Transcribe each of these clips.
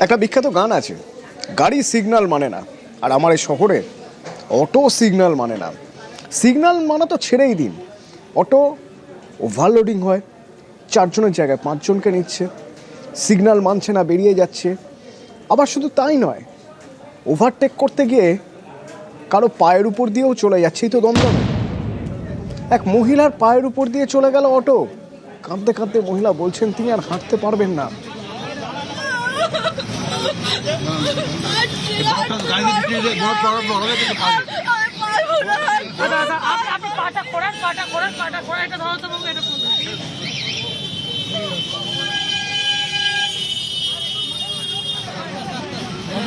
একটা বিখ্যাত গান আছে, গাড়ি সিগন্যাল মানে না, আর আমার এই শহরে অটো সিগন্যাল মানে না। সিগন্যাল মানে তো ছেড়েই দিন, অটো ওভারলোডিং হয়, 4 জনের জায়গায় 5 জনকে নিচ্ছে, সিগন্যাল মানছে না, বেরিয়ে যাচ্ছে। আবার শুধু তাই নয়, ওভারটেক করতে গিয়ে কারো পায়ের উপর দিয়েও চলে যাচ্ছেই তো দমদমে। এক মহিলার পায়ের উপর দিয়ে চলে গেল অটো, কাঁদতে কাঁদতে মহিলা বলছেন তিনি আর হাঁটতে পারবেন না।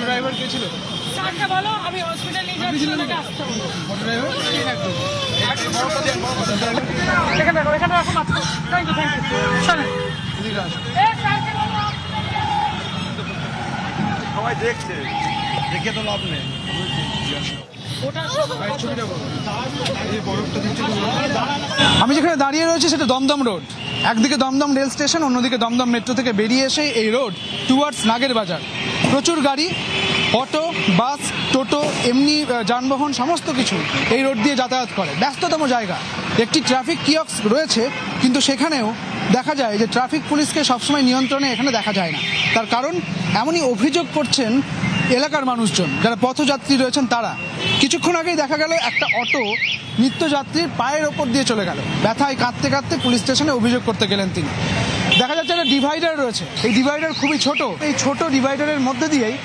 ড্রাইভার কে ছিল? স্যারকে বলো আমি হসপিটালে নিয়ে যাচ্ছি, ওনাকে আসতে বলো। ড্রাইভার এখানে রাখো, এখানে রাখো মাত্র। Thank you, thank you. চলেন। স্যারকে বলো। সবাই দেখছে, দেখে তো লাভ নেই। আমি যেখানে দাঁড়িয়ে রয়েছি সেটা দমদম রোড। একদিকে দমদম রেল স্টেশন, অন্যদিকে দমদম মেট্রো থেকে বেরিয়ে এসে এই রোড টুয়ার্ডস নাগের বাজার। প্রচুর গাড়ি, অটো, বাস, টোটো, এমনি যানবাহন সমস্ত কিছু এই রোড দিয়ে যাতায়াত করে। ব্যস্ততম জায়গা, একটি ট্রাফিক কিয়স্ক রয়েছে, কিন্তু সেখানেও দেখা যায় যে ট্রাফিক পুলিশকে সবসময় নিয়ন্ত্রণে এখানে দেখা যায় না। তার কারণ এমনই অভিযোগ করছেন এলাকার মানুষজন, যারা পথযাত্রী রয়েছেন তারা। কিছুক্ষণ আগেই দেখা গেল একটা অটো নিত্যযাত্রীর পায়ের ওপর দিয়ে চলে গেল। ব্যথায় কাঁদতে কাঁদতে পুলিশ স্টেশনে অভিযোগ করতে গেলেন তিনি। দেখা যাচ্ছে একটা ডিভাইডার রয়েছে, এই ডিভাইডার খুবই ছোট। এই ছোট ডিভাইডারের মধ্যে দিয়েই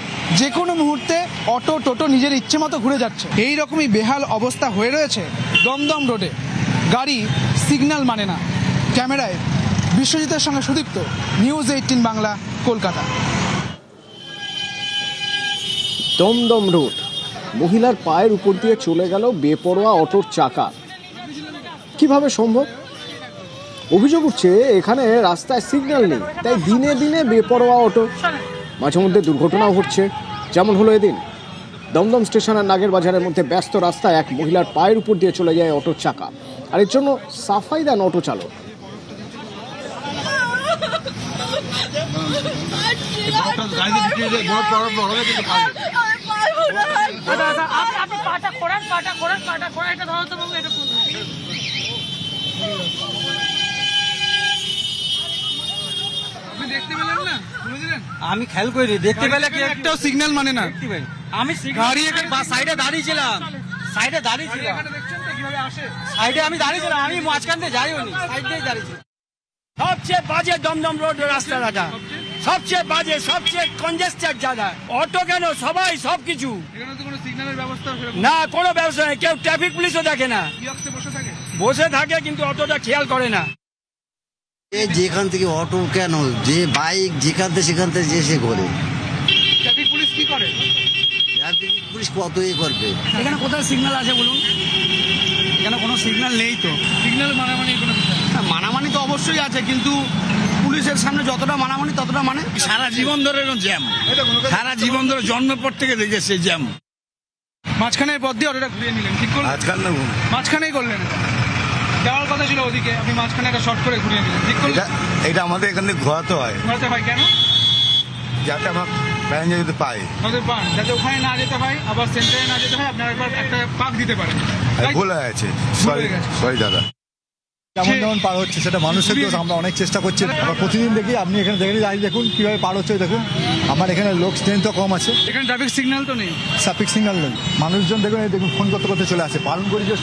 যে কোনো মুহূর্তে অটো টোটো নিজের ইচ্ছে মতো ঘুরে যাচ্ছে। এই রকমই বেহাল অবস্থা হয়ে রয়েছে দমদম রোডে। গাড়ি সিগন্যাল মানে না। ক্যামেরায় বিশ্বজিতের সঙ্গে সুদীপ্ত, নিউজ 18 বাংলা, কলকাতা। দমদম রোড, মহিলার পায়ের উপর দিয়ে চলে গেল বেপরোয়া অটোর চাকা। কিভাবে সম্ভব? অভিযোগ উঠছে এখানে রাস্তায় সিগন্যাল নেই, তাই দিনে দিনে বেপরোয়া অটো, মাঝে মধ্যে দুর্ঘটনাও ঘটছে। যেমন হলো এদিন দমদম স্টেশন আর নাগের বাজারের মধ্যে ব্যস্ত রাস্তায় এক মহিলার পায়ের উপর দিয়ে চলে যায় অটোর চাকা, আর এর জন্য সাফাই দেন অটো চালক। আপনি পাটা খোড়ান, পাটা খোড়ান, পাটা খোড়ান, এটা ধরো তো বাবু, এটা কোন? আপনি দেখতে পেলেন না? বলে দিলেন। আমি খেয়াল করি দেখতে পেলে কি একটাও সিগন্যাল মানে না। আমি গাড়ি এখানে সাইডে দাঁড়িয়েছিলাম, সাইডে দাঁড়িয়েছিলাম, এখানে দেখছেন তো কিভাবে আসে। সাইডে আমি দাঁড়িয়েছিলাম, আমি মাঝখান দিয়ে যাইও নি, সাইড দিয়ে দাঁড়িয়েছিলাম। সবচেয়ে বাজে দমদম রোড রাস্তাটা, সবচেয়ে বাজে, সবচেয়ে কনজেস্টেড জায়গা। অটো কেন, সবাই সবকিছু এখানে তো কোনো সিগন্যালের ব্যবস্থা সেরকম না, কোনো ব্যবস্থা নেই। কেউ ট্রাফিক পুলিশও দেখে না, কিয়স্কে বসে থাকে। বসে থাকে কিন্তু অটোটা খেয়াল করে না। যেখান থেকে অটো কেন, যে বাইক যেখান থেকে সেখান থেকে যে সে করে, ট্রাফিক পুলিশ কি করে? পুলিশ কত করবে। এখানে কোথায় সিগন্যাল আছে বলুন? এখানে কোনো সিগন্যাল নেই তো। সিগন্যাল মানামানি কোনো বিষয় না। হ্যাঁ, মানামানি তো অবশ্যই আছে, কিন্তু পুলিশের সামনে যতটা মানামানি ততটা মানে সারা জীবন ধরে জ্যাম, সারা জীবন ধরে জন্মের পর থেকে দেখেছে জ্যাম। মাঝখানের পথ দিয়ে অটোটা ঘুরিয়ে নিলেন, ঠিক করলেন? মাঝখানেই করলেন, যাওয়ার কথা ছিল ওদিকে, আপনি মাঝখানে একটা শর্ট করে ঘুরিয়ে নিলেন, ঠিক করলেন? এটা আমাদের এখান থেকে ঘোরাতে হয় ঘোরাতে হয় কেন? যাতে আমার প্যাসেঞ্জার যদি পাই, আমাদের পান যাতে ওখানে না যেতে হয়, আবার সেন্টারে না যেতে হয়, আপনারা একবার একটা পাক দিতে পারেন। তাই তো? ভুল হয়ে আছে। ভুল হয়ে গেছে। সরি দাদা। যেমন যেমন পার হচ্ছে সেটা মানুষের দোষ, আমরা অনেক চেষ্টা করছি। আমরা প্রতিদিন দেখি, আপনি এখানে দেখে দেখুন কিভাবে পার হচ্ছে, দেখুন আমার এখানে লোক স্ট্রেন্থও কম আছে, এখানে ট্রাফিক সিগন্যাল তো নেই। ট্রাফিক সিগন্যাল নেই। মানুষজন দেখুন, এই দেখুন ফোন করতে করতে চলে আসে, পালন করি যে